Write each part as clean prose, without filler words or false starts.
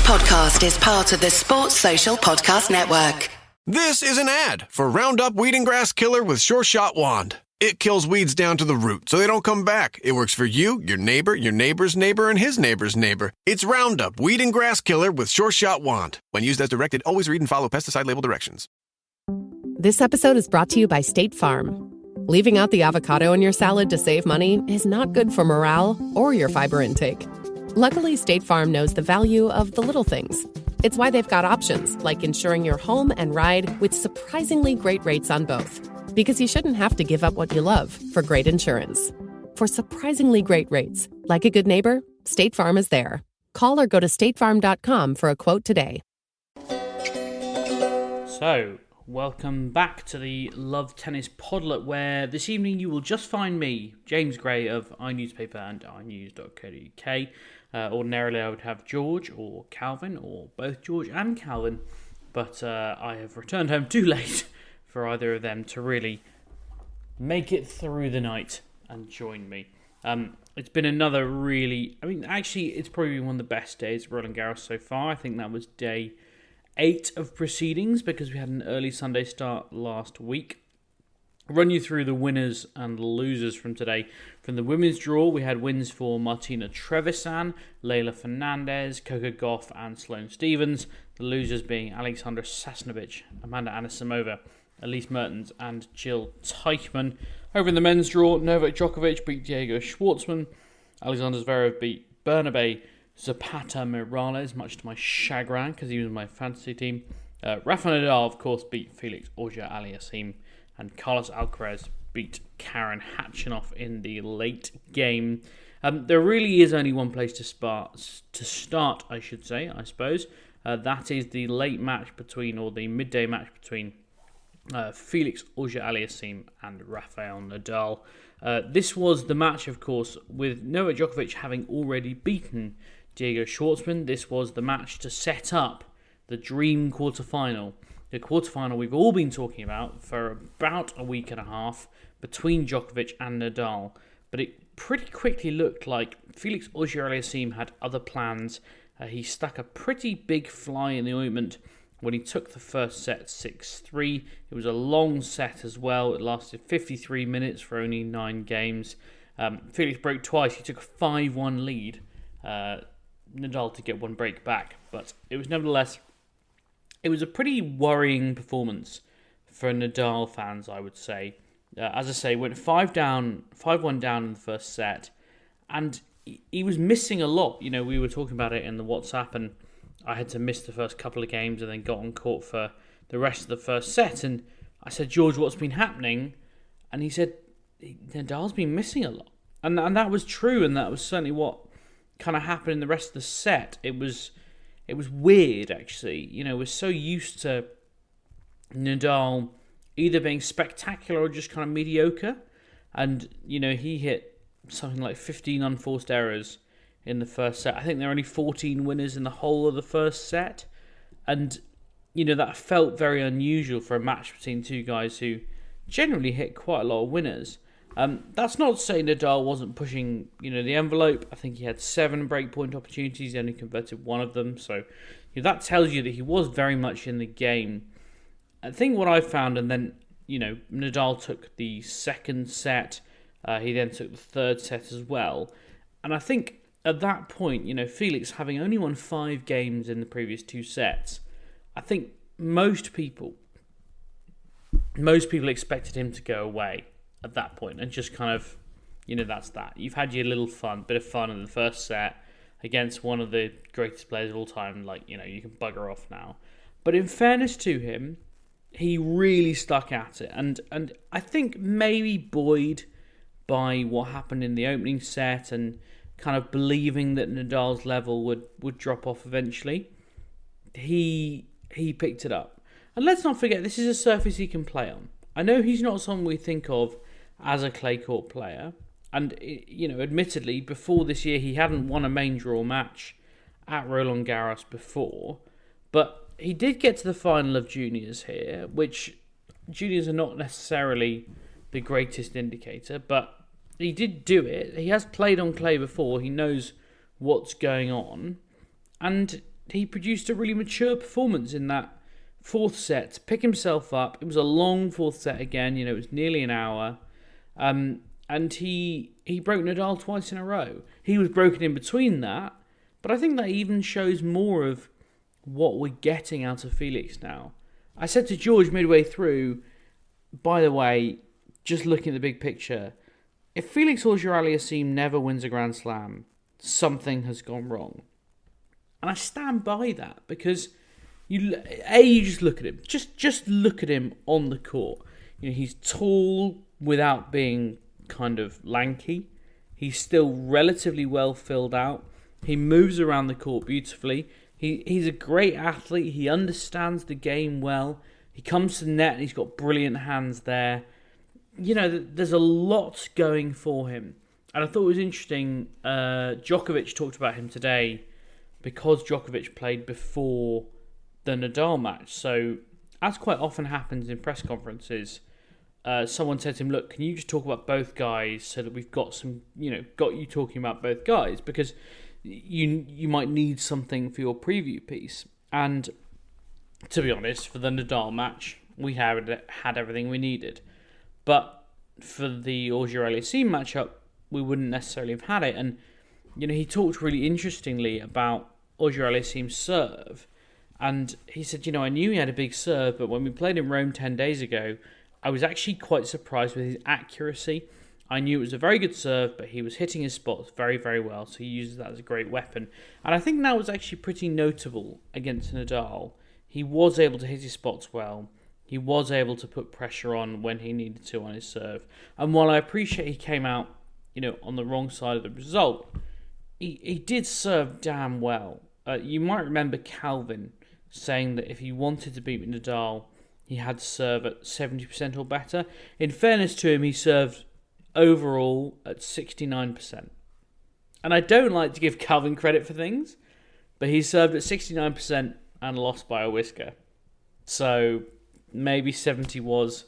podcast is part of the Sports Social Podcast Network. This is an ad for Roundup Weed and Grass Killer with Sure Shot Wand. It kills weeds down to the root, so they don't come back. It works for you, your neighbor, your neighbor's neighbor, and his neighbor's neighbor. It's Roundup Weed and Grass Killer with Sure Shot Wand. When used as directed, always read and follow pesticide label directions. This episode is brought to you by State Farm. Leaving out the avocado in your salad to save money is not good for morale or your fiber intake. Luckily, State Farm knows the value of the little things. It's why they've got options like insuring your home and ride with surprisingly great rates on both. Because you shouldn't have to give up what you love for great insurance. For surprisingly great rates, like a good neighbor, State Farm is there. Call or go to statefarm.com for a quote today. So, welcome back to the Love Tennis Podlet, where this evening you will just find me, James Gray of iNewspaper and iNews.co.uk. Ordinarily I would have George or Calvin, or both George and Calvin, but I have returned home too late for either of them to really make it through the night and join me. It's been another really... actually, it's probably one of the best days of Roland Garros so far. I think that was day 8 of proceedings, because we had an early Sunday start last week. I'll run you through the winners and losers from today. From the women's draw, we had wins for Martina Trevisan, Leylah Fernandez, Coco Gauff and Sloane Stephens. The losers being Alexandra Sasnovich, Amanda Anisimova, Elise Mertens and Jill Teichmann. Over in the men's draw, Novak Djokovic beat Diego Schwartzman. Alexander Zverev beat Bernabe Zapata Miralles, much to my chagrin, because he was in my fantasy team. Rafa Nadal, of course, beat Felix Auger-Aliassime. And Carlos Alcaraz beat Karen Khachanov in the late game. There really is only one place to start, I suppose. That is the late match between, or the midday match between Felix Auger-Aliassime and Rafael Nadal. This was the match, of course, with Novak Djokovic having already beaten Diego Schwartzman. This was the match to set up the dream quarterfinal. The quarterfinal we've all been talking about for about a week and a half between Djokovic and Nadal. But it pretty quickly looked like Felix Auger-Aliassime had other plans. He stuck a pretty big fly in the ointment when he took the first set 6-3. It was a long set as well. It lasted 53 minutes for only 9 games. Felix broke twice. He took a 5-1 lead. Nadal to get one break back. But it was nevertheless... it was a pretty worrying performance for Nadal fans, I would say. As I say, went 5-1 down in the first set, and he was missing a lot. You know, we were talking about it in the WhatsApp, and I had to miss the first couple of games and then got on court for the rest of the first set. And I said, George, what's been happening? And he said, Nadal's been missing a lot. And that was true, and that was certainly what kind of happened in the rest of the set. It was weird, actually. You know, we're so used to Nadal either being spectacular or just kind of mediocre. And, you know, he hit something like 15 unforced errors in the first set. I think there are only 14 winners in the whole of the first set. And, you know, that felt very unusual for a match between two guys who generally hit quite a lot of winners. That's not to say Nadal wasn't pushing, you know, the envelope. I think he had 7 breakpoint opportunities. He only converted 1 of them. So that tells you that he was very much in the game. I think what I found, and then, you know, Nadal took the second set. He then took the third set as well. And I think at that point, you know, Felix having only won 5 games in the previous 2 sets, I think most people expected him to go away at that point and just kind of, you know, that's that. You've had your little bit of fun in the first set against one of the greatest players of all time. Like, you know, you can bugger off now. But in fairness to him, he really stuck at it. And I think maybe buoyed by what happened in the opening set and kind of believing that Nadal's level would drop off eventually, he picked it up. And let's not forget, this is a surface he can play on. I know he's not someone we think of as a clay court player. And, you know, admittedly, before this year, he hadn't won a main draw match at Roland Garros before. But he did get to the final of juniors here, which juniors are not necessarily the greatest indicator. But he did do it. He has played on clay before. He knows what's going on. And he produced a really mature performance in that fourth set to pick himself up. It was a long fourth set again, it was nearly an hour. And he broke Nadal twice in a row. He was broken in between that, but I think that even shows more of what we're getting out of Felix now. I said to George midway through, by the way, just looking at the big picture, if Felix Auger-Aliassime never wins a Grand Slam, something has gone wrong. And I stand by that because you just look at him. Just look at him on the court. He's tall without being kind of lanky. He's still relatively well filled out. He moves around the court beautifully. He's a great athlete. He understands the game well. He comes to the net and he's got brilliant hands there. There's a lot going for him. And I thought it was interesting, Djokovic talked about him today because Djokovic played before the Nadal match. So, as quite often happens in press conferences, someone said to him, look, can you just talk about both guys so that we've got got you talking about both guys? Because you might need something for your preview piece. And to be honest, for the Nadal match, we had everything we needed. But for the Auger-Aliassime matchup, we wouldn't necessarily have had it. And, he talked really interestingly about Auger-Aliassime's serve. And he said, I knew he had a big serve, but when we played in Rome 10 days ago, I was actually quite surprised with his accuracy. I knew it was a very good serve, but he was hitting his spots very, very well, so he uses that as a great weapon. And I think that was actually pretty notable against Nadal. He was able to hit his spots well. He was able to put pressure on when he needed to on his serve. And while I appreciate he came out, on the wrong side of the result, he did serve damn well. You might remember Calvin saying that if he wanted to beat Nadal, he had to serve at 70% or better. In fairness to him, he served overall at 69%. And I don't like to give Calvin credit for things, but he served at 69% and lost by a whisker. So maybe 70 was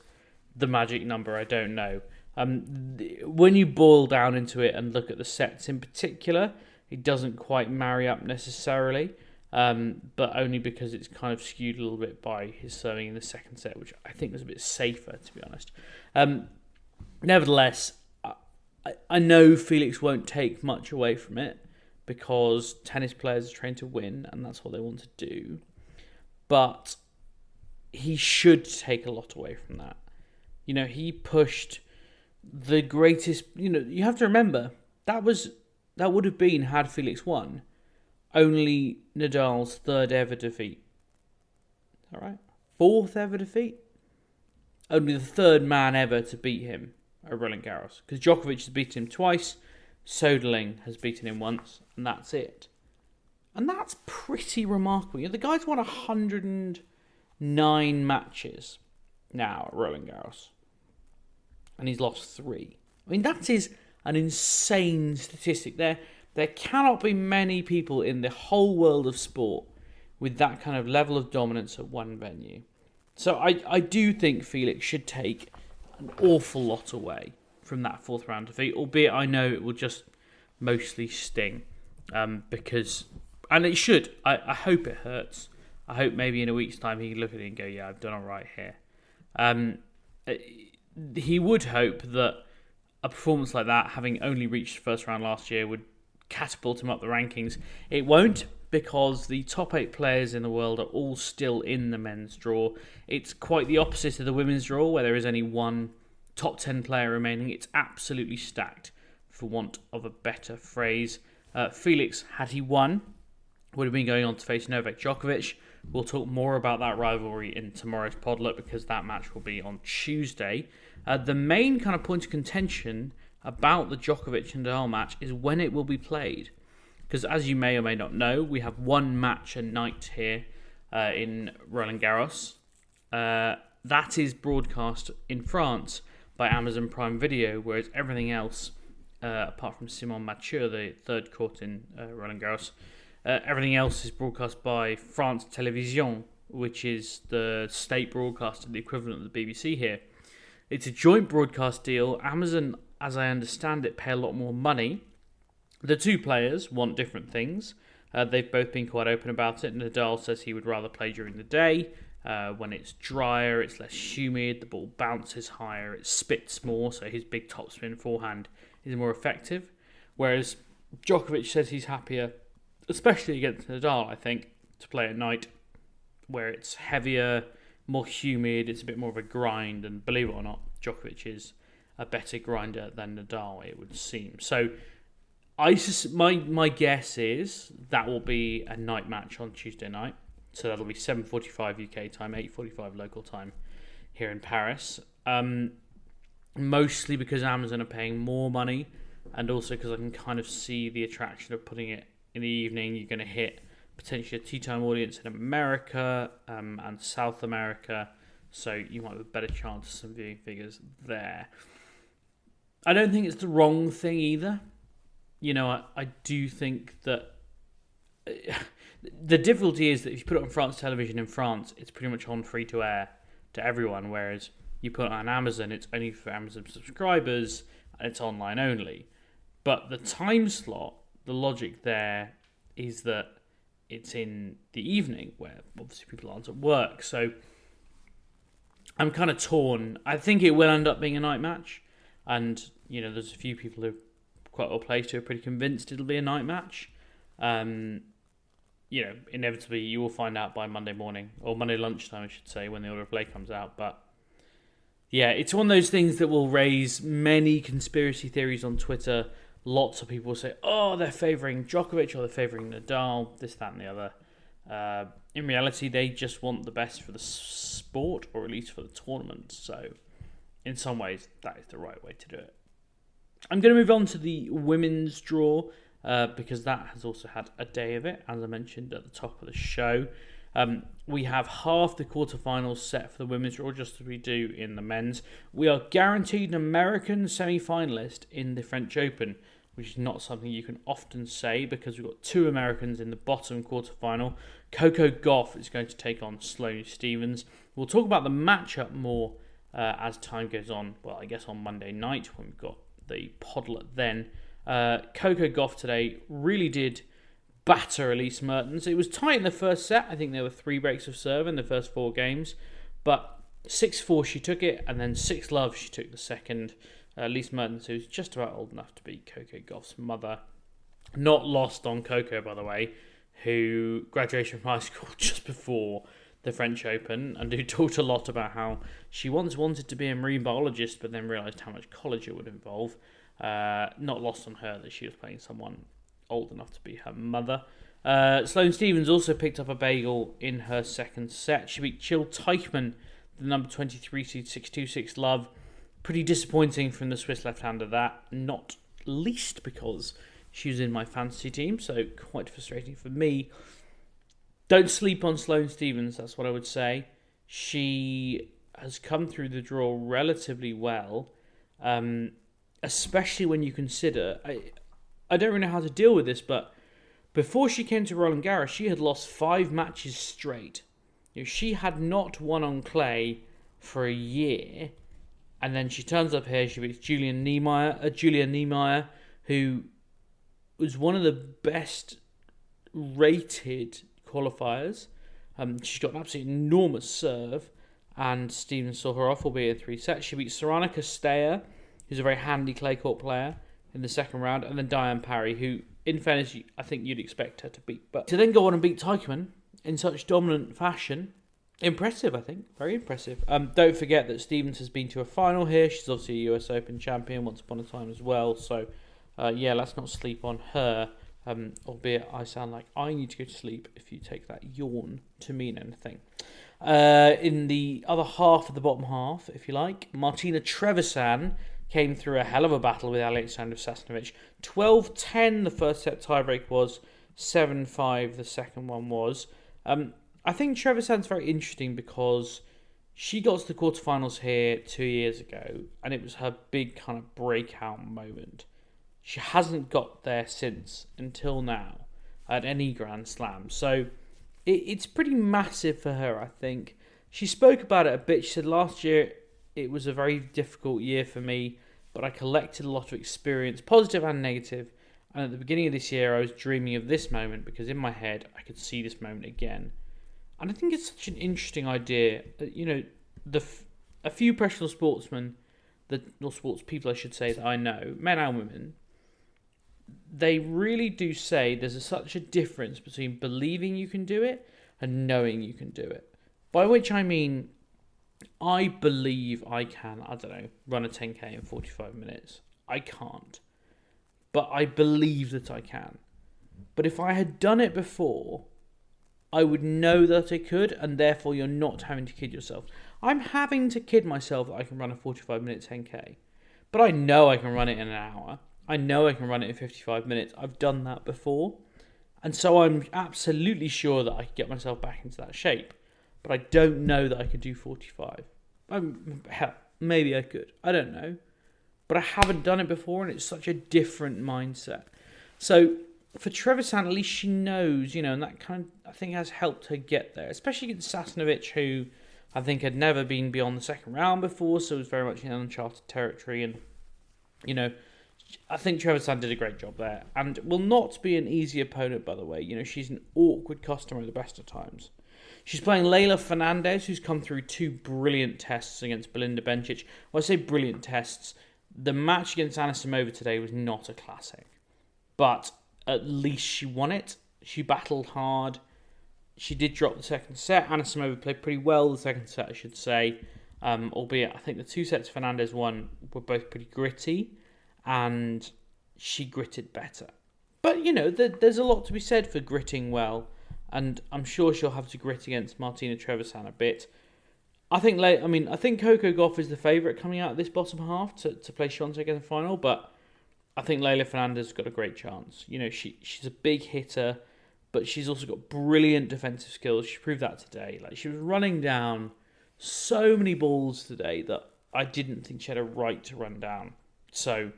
the magic number, I don't know. When you boil down into it and look at the sets in particular, it doesn't quite marry up necessarily, but only because it's kind of skewed a little bit by his serving in the second set, which I think was a bit safer, to be honest. Nevertheless, I know Felix won't take much away from it because tennis players are trained to win and that's what they want to do. But he should take a lot away from that. He pushed the greatest... you have to remember, that would have been, had Felix won, only Nadal's third ever defeat. All right? Fourth ever defeat? Only the third man ever to beat him at Roland Garros. Because Djokovic has beaten him twice, Soderling has beaten him once, and that's it. And that's pretty remarkable. The guy's won 109 matches now at Roland Garros. And he's lost 3. I mean, that is an insane statistic. There cannot be many people in the whole world of sport with that kind of level of dominance at one venue. So I do think Felix should take an awful lot away from that fourth round defeat, albeit I know it will just mostly sting. Because, and it should, I hope it hurts. I hope maybe in a week's time he can look at it and go, yeah, I've done all right here. He would hope that a performance like that, having only reached the first round last year, would catapult him up the rankings. It won't, because the top 8 players in the world are all still in the men's draw. It's quite the opposite of the women's draw, where there is only one top 10 player remaining. It's absolutely stacked, for want of a better phrase. Felix, had he won, would have been going on to face Novak Djokovic. We'll talk more about that rivalry in tomorrow's podlet because that match will be on Tuesday. The main kind of point of contention about the Djokovic and Nadal match is when it will be played. Because as you may or may not know, we have one match a night here in Roland Garros. That is broadcast in France by Amazon Prime Video, whereas everything else, apart from Simon Mathieu, the third court in Roland Garros, everything else is broadcast by France Télévisions, which is the state broadcaster, the equivalent of the BBC here. It's a joint broadcast deal. Amazon, as I understand it, pay a lot more money. The two players want different things. They've both been quite open about it. Nadal says he would rather play during the day. When it's drier, it's less humid, the ball bounces higher, it spits more, so his big topspin forehand is more effective. Whereas Djokovic says he's happier, especially against Nadal, I think, to play at night, where it's heavier, more humid, it's a bit more of a grind, and believe it or not, Djokovic is a better grinder than Nadal, it would seem. So my guess is that will be a night match on Tuesday night. So that'll be 7:45 UK time, 8:45 local time here in Paris. Mostly because Amazon are paying more money, and also because I can kind of see the attraction of putting it in the evening. You're going to hit potentially a tea-time audience in America and South America, so you might have a better chance of some viewing figures there. I don't think it's the wrong thing either. You know, I do think that the difficulty is that if you put it on France television in France, it's pretty much on free-to-air to everyone, whereas you put it on Amazon, it's only for Amazon subscribers, and it's online only. But the time slot, the logic there is that it's in the evening, where obviously people aren't at work. So I'm kind of torn. I think it will end up being a night match, and you know, there's a few people who quite well placed who are pretty convinced it'll be a night match. You know, inevitably you will find out by Monday morning, or Monday lunchtime, I should say, when the order of play comes out. But yeah, it's one of those things that will raise many conspiracy theories on Twitter. Lots of people will say, oh, they're favouring Djokovic, or they're favouring Nadal, this, that, and the other. In reality, they just want the best for the sport, or at least for the tournament. So in some ways, that is the right way to do it. I'm going to move on to the women's draw, because that has also had a day of it, as I mentioned at the top of the show. We have half the quarterfinals set for the women's draw, just as we do in the men's. We are guaranteed an American semi-finalist in the French Open, which is not something you can often say, because we've got two Americans in the bottom quarterfinal. Coco Gauff is going to take on Sloane Stephens. We'll talk about the matchup more as time goes on. Well, I guess on Monday night, when we've got the podlet then. Coco Gauff today really did batter Elise Mertens. It was tight in the first set. I think there were 3 breaks of serve in the first 4 games. But 6-4 she took it, and then 6-love she took the second. Elise Mertens, who's just about old enough to be Coco Gauff's mother. Not lost on Coco, by the way, who graduated from high school just before the French Open, and who talked a lot about how she once wanted to be a marine biologist, but then realised how much college it would involve. Not lost on her that she was playing someone old enough to be her mother. Sloane Stephens also picked up a bagel in her second set. She beat Jill Teichmann, the number 23 seed, 6-2, 6-love. Pretty disappointing from the Swiss left-hander, that, not least because she was in my fantasy team, so quite frustrating for me. Don't sleep on Sloane Stephens, that's what I would say. She has come through the draw relatively well, especially when you consider... I don't really know how to deal with this, but before she came to Roland Garros, she had lost 5 matches straight. You know, she had not won on clay for a year, and then she turns up here, she beats Julia Niemeyer, who was one of the best rated qualifiers. She's got an absolutely enormous serve, and Stephens saw her off, albeit in 3 sets. She beats Veronica Steyer, who's a very handy clay court player, in the second round, and then Diane Parry, who, in fairness, I think you'd expect her to beat. But to then go on and beat Teichmann in such dominant fashion, impressive, I think. Very impressive. Don't forget that Stephens has been to a final here. She's obviously a US Open champion once upon a time as well. So, yeah, let's not sleep on her. Albeit I sound like I need to go to sleep if you take that yawn to mean anything. In the other half of the bottom half, if you like, Martina Trevisan came through a hell of a battle with Alexander Sasnovich. 12-10 the first set tiebreak was, 7-5 the second one was. I think Trevisan's very interesting because she got to the quarterfinals here 2 years ago, and it was her big kind of breakout moment. She hasn't got there since, until now, at any Grand Slam. So it's pretty massive for her, I think. She spoke about it a bit. She said, last year it was a very difficult year for me, but I collected a lot of experience, positive and negative, And at the beginning of this year, I was dreaming of this moment because in my head, I could see this moment again. And I think it's such an interesting idea that, a few professional sportsmen, or sports people I should say, that I know, men and women, they really do say there's such a difference between believing you can do it and knowing you can do it. By which I mean, I believe I can, run a 10k in 45 minutes. I can't. But I believe that I can. But if I had done it before, I would know that I could, and therefore you're not having to kid yourself. I'm having to kid myself that I can run a 45-minute 10k. But I know I can run it in an hour. I know I can run it in 55 minutes. I've done that before. And so I'm absolutely sure that I could get myself back into that shape. But I don't know that I could do 45. Hell, maybe I could. I don't know. But I haven't done it before, and it's such a different mindset. So for Trevisan, at least she knows, and that kind of, I think, has helped her get there. Especially against Sasnovich, who I think had never been beyond the second round before, so it was very much in uncharted territory. And, I think Trevisan did a great job there. And will not be an easy opponent, by the way. She's an awkward customer at the best of times. She's playing Leylah Fernandez, who's come through 2 brilliant tests against Belinda Bencic. When I say brilliant tests, the match against Anisimova today was not a classic. But at least she won it. She battled hard. She did drop the second set. Anisimova played pretty well the second set, I should say. Albeit, I think the 2 sets Fernandez won were both pretty gritty. And she gritted better. But, there's a lot to be said for gritting well. And I'm sure she'll have to grit against Martina Trevisan a bit. I think Coco Gauff is the favourite coming out of this bottom half to play Swiatek in the final, but I think Leylah Fernandez has got a great chance. She's a big hitter, but she's also got brilliant defensive skills. She proved that today. She was running down so many balls today that I didn't think she had a right to run down. So,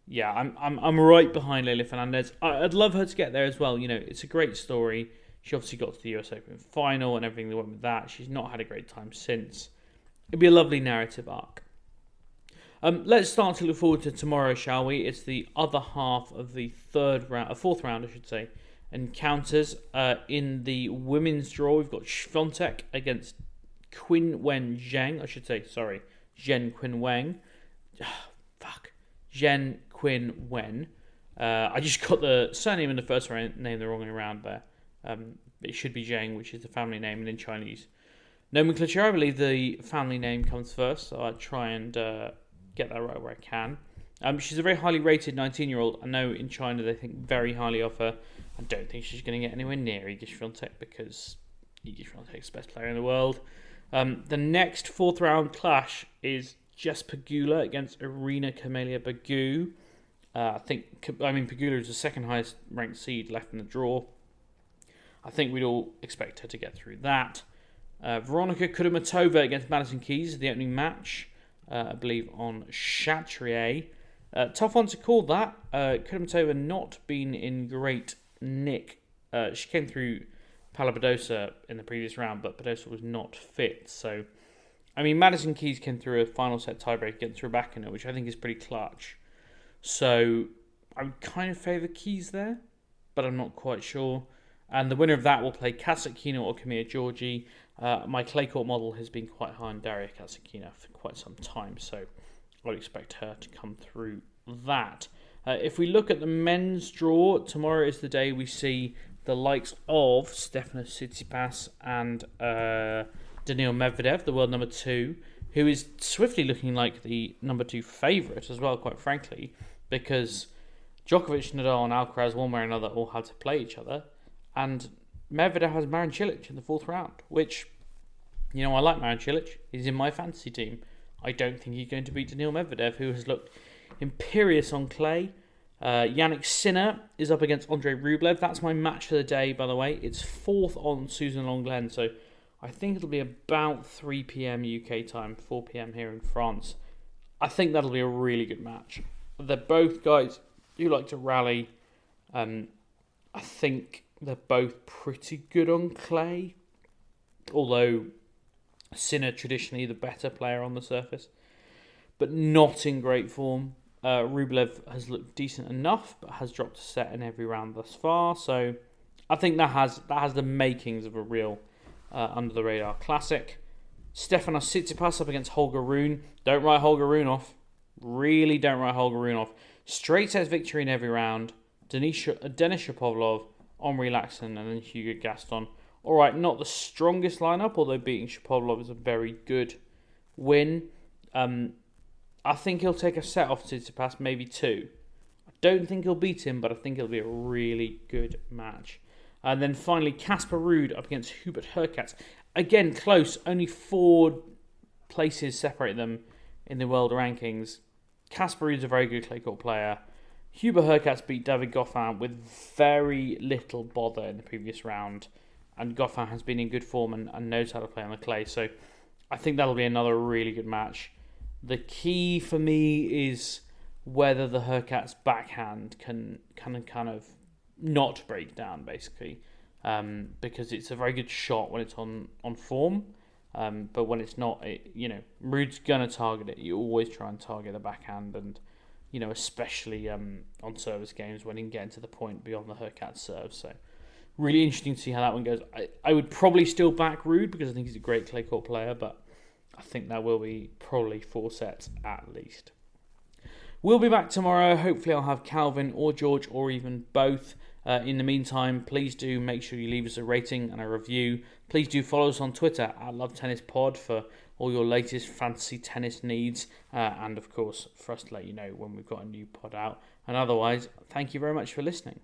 yeah, I'm right behind Leylah Fernandez. I'd love her to get there as well. It's a great story. She obviously got to the US Open final and everything that went with that. She's not had a great time since. It'll be a lovely narrative arc. Let's start to look forward to tomorrow, shall we? It's the other half of the fourth round, I should say, encounters. In the women's draw, we've got Swiatek against Qinwen Zheng. Zhen Qinwen. Zhen Qinwen. I just got the surname and the first name the wrong way around there. It should be Zheng, which is the family name, and in Chinese nomenclature, I believe the family name comes first, so I try and get that right where I can. She's a very highly rated 19-year-old. I know in China they think very highly of her. I don't think she's going to get anywhere near Iga Swiatek because Iga Swiatek's the best player in the world. The next fourth round clash is Jess Pegula against Irina Camelia Begu. Pegula is the second highest ranked seed left in the draw. I think we'd all expect her to get through that. Veronica Kudamatova against Madison Keys, the opening match, I believe, on Chatrier. Tough one to call that. Kudamatova not been in great nick. She came through Palabadosa in the previous round, but Badosa was not fit. So, Madison Keys came through a final set tiebreak against Rybakina, which I think is pretty clutch. So, I would kind of favour Keys there, but I'm not quite sure. And the winner of that will play Kasatkina or Kamiya Georgi. My clay court model has been quite high on Daria Kasatkina for quite some time, so I would expect her to come through that. If we look at the men's draw, tomorrow is the day we see the likes of Stefanos Tsitsipas and Daniil Medvedev, the world number 2, who is swiftly looking like the number 2 favourite as well, quite frankly, because Djokovic, Nadal and Alcaraz, one way or another, all had to play each other. And Medvedev has Marin Cilic in the fourth round, which, I like Marin Cilic. He's in my fantasy team. I don't think he's going to beat Daniil Medvedev, who has looked imperious on clay. Yannick Sinner is up against Andrei Rublev. That's my match for the day, by the way. It's 4th on Susan Lenglen, so I think it'll be about 3 p.m. UK time, 4 p.m. here in France. I think that'll be a really good match. They're both guys who like to rally. I think they're both pretty good on clay, although Sinner traditionally the better player on the surface, but not in great form. Rublev has looked decent enough, but has dropped a set in every round thus far. So I think that has the makings of a real under-the-radar classic. Stefanos Tsitsipas up against Holger Rune. Don't write Holger Rune off. Really don't write Holger Rune off. Straight sets victory in every round. Denis Shapovalov, Henri Laxon, and then Hugo Gaston. All right, not the strongest lineup, although beating Shapovalov is a very good win. I think he'll take a set off Tsitsipas, maybe 2. I don't think he'll beat him, but I think it'll be a really good match. And then finally, Casper Ruud up against Hubert Hurkacz. Again, close. Only 4 places separate them in the world rankings. Casper Ruud's a very good clay court player. Hubert Hurkacz beat David Goffin with very little bother in the previous round. And Goffin has been in good form and knows how to play on the clay. So I think that'll be another really good match. The key for me is whether the Hurkacz backhand can kind of not break down, basically. Because it's a very good shot when it's on form. But when it's not, Ruud's going to target it. You always try and target the backhand. And, especially on service games when you can get into the point beyond the Hurkacz serve. So really interesting to see how that one goes. I would probably still back Ruud because I think he's a great clay court player. But I think that will be probably 4 sets at least. We'll be back tomorrow. Hopefully I'll have Calvin or George or even both. In the meantime, please do make sure you leave us a rating and a review. Please do follow us on Twitter at LoveTennisPod for all your latest fantasy tennis needs. And of course, for us to let you know when we've got a new pod out. And otherwise, thank you very much for listening.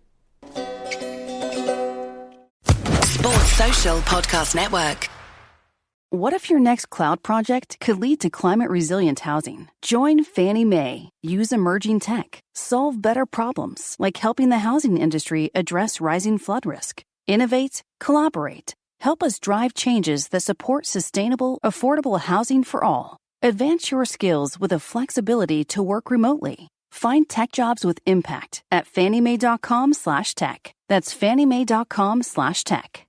Sports Social Podcast Network. What if your next cloud project could lead to climate-resilient housing? Join Fannie Mae. Use emerging tech. Solve better problems, like helping the housing industry address rising flood risk. Innovate, collaborate. Help us drive changes that support sustainable, affordable housing for all. Advance your skills with the flexibility to work remotely. Find tech jobs with impact at fanniemae.com/tech. That's fanniemae.com/tech.